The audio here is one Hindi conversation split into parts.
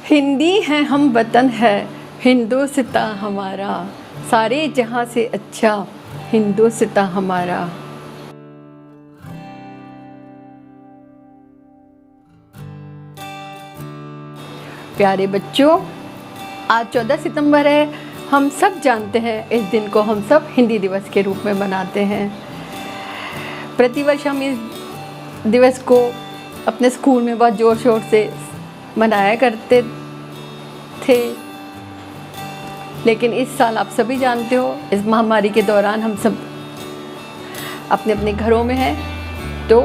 हिंदी है हम वतन है हिंदुस्तान हमारा, सारे जहां से अच्छा हिंदुस्तान हमारा। प्यारे बच्चों, आज 14 सितंबर है। हम सब जानते हैं इस दिन को हम सब हिंदी दिवस के रूप में मनाते हैं। प्रतिवर्ष हम इस दिवस को अपने स्कूल में बहुत ज़ोर शोर से मनाया करते थे, लेकिन इस साल आप सभी जानते हो इस महामारी के दौरान हम सब अपने अपने घरों में हैं, तो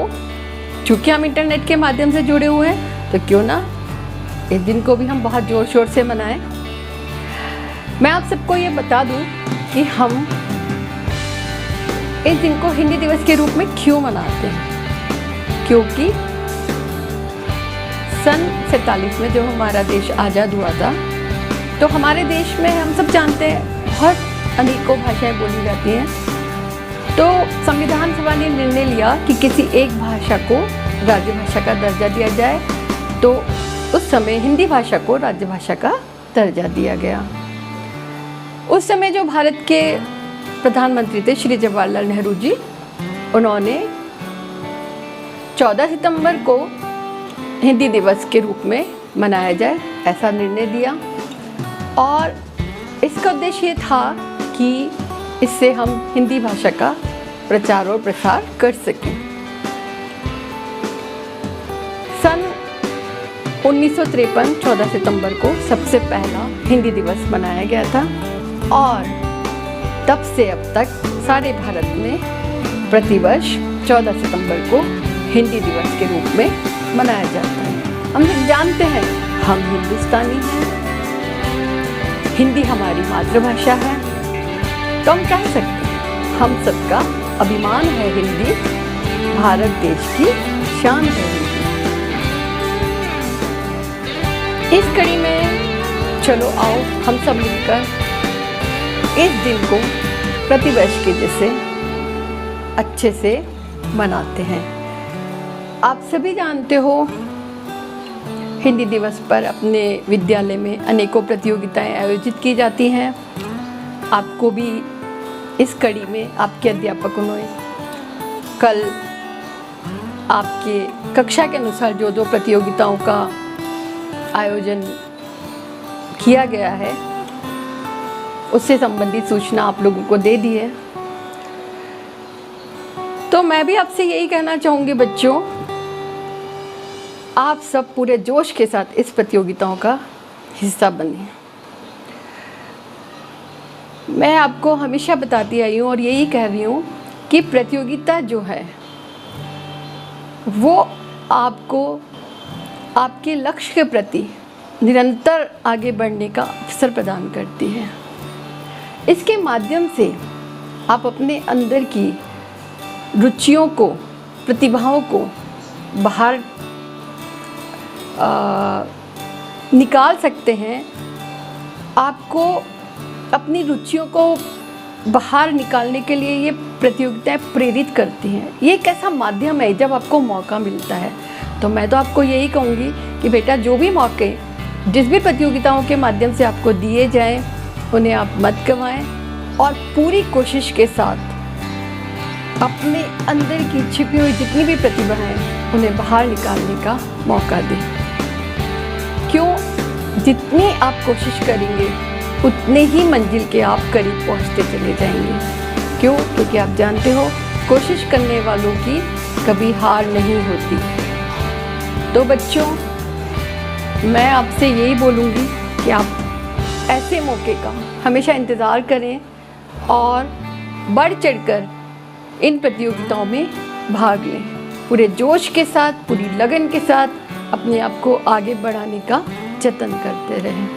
चूँकि हम इंटरनेट के माध्यम से जुड़े हुए हैं तो क्यों ना इस दिन को भी हम बहुत ज़ोर शोर से मनाएं। मैं आप सबको ये बता दूं कि हम इस दिन को हिंदी दिवस के रूप में क्यों मनाते हैं, क्योंकि सन 47 में जब हमारा देश आज़ाद हुआ था तो हमारे देश में हम सब जानते हैं बहुत अनेकों भाषाएं बोली जाती हैं। तो संविधान सभा ने निर्णय लिया कि किसी एक भाषा को राज्यभाषा का दर्जा दिया जाए, तो उस समय हिंदी भाषा को राज्यभाषा का दर्जा दिया गया। उस समय जो भारत के प्रधानमंत्री थे श्री जवाहरलाल नेहरू जी, उन्होंने 14 सितंबर को हिंदी दिवस के रूप में मनाया जाए ऐसा निर्णय दिया, और इसका उद्देश्य ये था कि इससे हम हिंदी भाषा का प्रचार और प्रसार कर सकें। सन 1953 14 सितंबर को सबसे पहला हिंदी दिवस मनाया गया था, और तब से अब तक सारे भारत में प्रतिवर्ष 14 सितंबर को हिंदी दिवस के रूप में मनाया जाता है। हम सब जानते हैं हम हिंदुस्तानी हैं, हिंदी हमारी मातृभाषा है, तो हम कह सकते हैं हम सबका अभिमान है हिंदी, भारत देश की शान है हिंदी। इस कड़ी में चलो आओ हम सब मिलकर इस दिन को प्रतिवर्ष के जैसे अच्छे से मनाते हैं। आप सभी जानते हो हिंदी दिवस पर अपने विद्यालय में अनेकों प्रतियोगिताएं आयोजित की जाती हैं। आपको भी इस कड़ी में आपके अध्यापकों ने कल आपके कक्षा के अनुसार जो दो प्रतियोगिताओं का आयोजन किया गया है उससे संबंधित सूचना आप लोगों को दे दी है। तो मैं भी आपसे यही कहना चाहूँगी बच्चों, आप सब पूरे जोश के साथ इस प्रतियोगिताओं का हिस्सा बने। मैं आपको हमेशा बताती आई हूँ और यही कह रही हूँ कि प्रतियोगिता जो है वो आपको आपके लक्ष्य के प्रति निरंतर आगे बढ़ने का अवसर प्रदान करती है। इसके माध्यम से आप अपने अंदर की रुचियों को, प्रतिभाओं को बाहर निकाल सकते हैं। आपको अपनी रुचियों को बाहर निकालने के लिए ये प्रतियोगिताएं प्रेरित करती हैं। ये एक ऐसा माध्यम है जब आपको मौका मिलता है, तो मैं तो आपको यही कहूँगी कि बेटा जो भी मौके जिस भी प्रतियोगिताओं के माध्यम से आपको दिए जाएं उन्हें आप मत गंवाएं, और पूरी कोशिश के साथ अपने अंदर की छिपी हुई जितनी भी प्रतिभा है उन्हें बाहर निकालने का मौका दें। क्यों? जितनी आप कोशिश करेंगे उतने ही मंजिल के आप करीब पहुंचते चले जाएंगे। क्यों? क्योंकि आप जानते हो कोशिश करने वालों की कभी हार नहीं होती। तो बच्चों, मैं आपसे यही बोलूँगी कि आप ऐसे मौके का हमेशा इंतज़ार करें और बढ़ चढ़कर इन प्रतियोगिताओं में भाग लें। पूरे जोश के साथ, पूरी लगन के साथ अपने आप को आगे बढ़ाने का जतन करते रहें।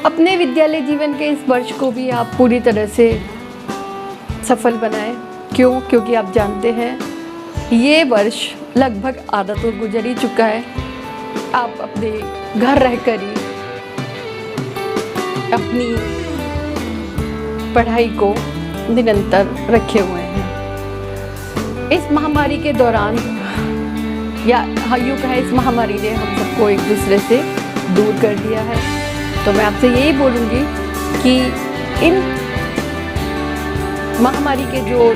अपने विद्यालय जीवन के इस वर्ष को भी आप पूरी तरह से सफल बनाएं। क्यों? क्योंकि आप जानते हैं ये वर्ष लगभग आधा तो गुजर ही चुका है। आप अपने घर रहकर ही अपनी पढ़ाई को निरंतर रखे हुए हैं। इस महामारी के दौरान या हाँ यूँ कहें इस महामारी ने हम सबको एक दूसरे से दूर कर दिया है। तो मैं आपसे यही बोलूँगी कि इन महामारी के जो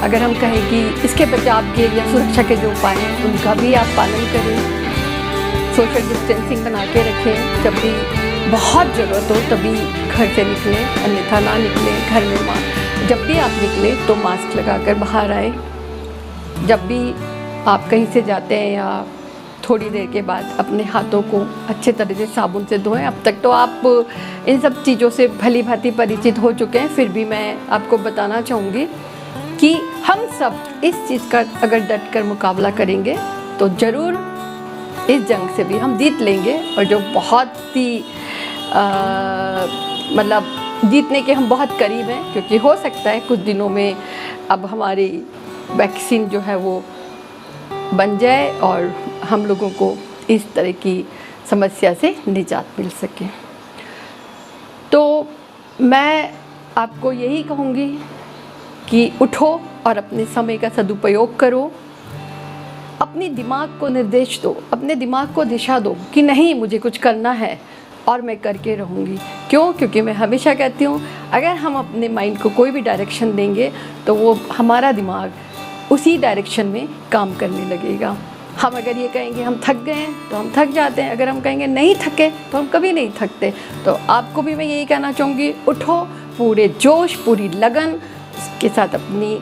अगर हम कहें कि इसके बचाव के या सुरक्षा के जो उपाय हैं उनका भी आप पालन करें। सोशल डिस्टेंसिंग बना के रखें, जब भी बहुत ज़रूरत हो तभी घर से निकलें, अन्यथा ना निकलें। घर में जब भी आप निकलें तो मास्क लगाकर बाहर आए। जब भी आप कहीं से जाते हैं या थोड़ी देर के बाद अपने हाथों को अच्छे तरह से साबुन से धोएं। अब तक तो आप इन सब चीज़ों से भली भांति परिचित हो चुके हैं, फिर भी मैं आपको बताना चाहूँगी कि हम सब इस चीज़ का अगर डट कर मुकाबला करेंगे तो ज़रूर इस जंग से भी हम जीत लेंगे। और जो बहुत ही मतलब जीतने के हम बहुत करीब हैं, क्योंकि हो सकता है कुछ दिनों में अब हमारी वैक्सीन जो है वो बन जाए और हम लोगों को इस तरह की समस्या से निजात मिल सके। तो मैं आपको यही कहूँगी कि उठो और अपने समय का सदुपयोग करो। अपने दिमाग को निर्देश दो, अपने दिमाग को दिशा दो कि नहीं मुझे कुछ करना है और मैं करके रहूँगी। क्यों? क्योंकि मैं हमेशा कहती हूँ अगर हम अपने माइंड को कोई भी डायरेक्शन देंगे तो वो हमारा दिमाग उसी डायरेक्शन में काम करने लगेगा। हम अगर ये कहेंगे हम थक गए हैं तो हम थक जाते हैं, अगर हम कहेंगे नहीं थके तो हम कभी नहीं थकते। तो आपको भी मैं यही कहना चाहूँगी, उठो, पूरे जोश पूरी लगन के साथ अपनी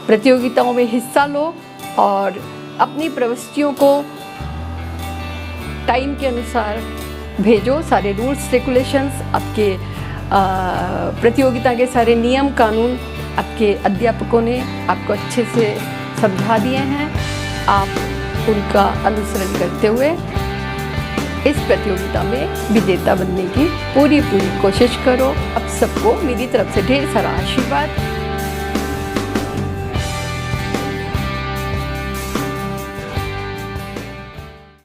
प्रतियोगिताओं में हिस्सा लो और अपनी प्रविष्टियों को टाइम के अनुसार भेजो। सारे रूल्स रेगुलेशंस, आपके प्रतियोगिता के सारे नियम कानून आपके अध्यापकों ने आपको अच्छे से समझा दिए हैं। आप उनका अनुसरण करते हुए इस प्रतियोगिता में विजेता बनने की पूरी कोशिश करो। अब सबको मेरी तरफ से ढेर सारा आशीर्वाद।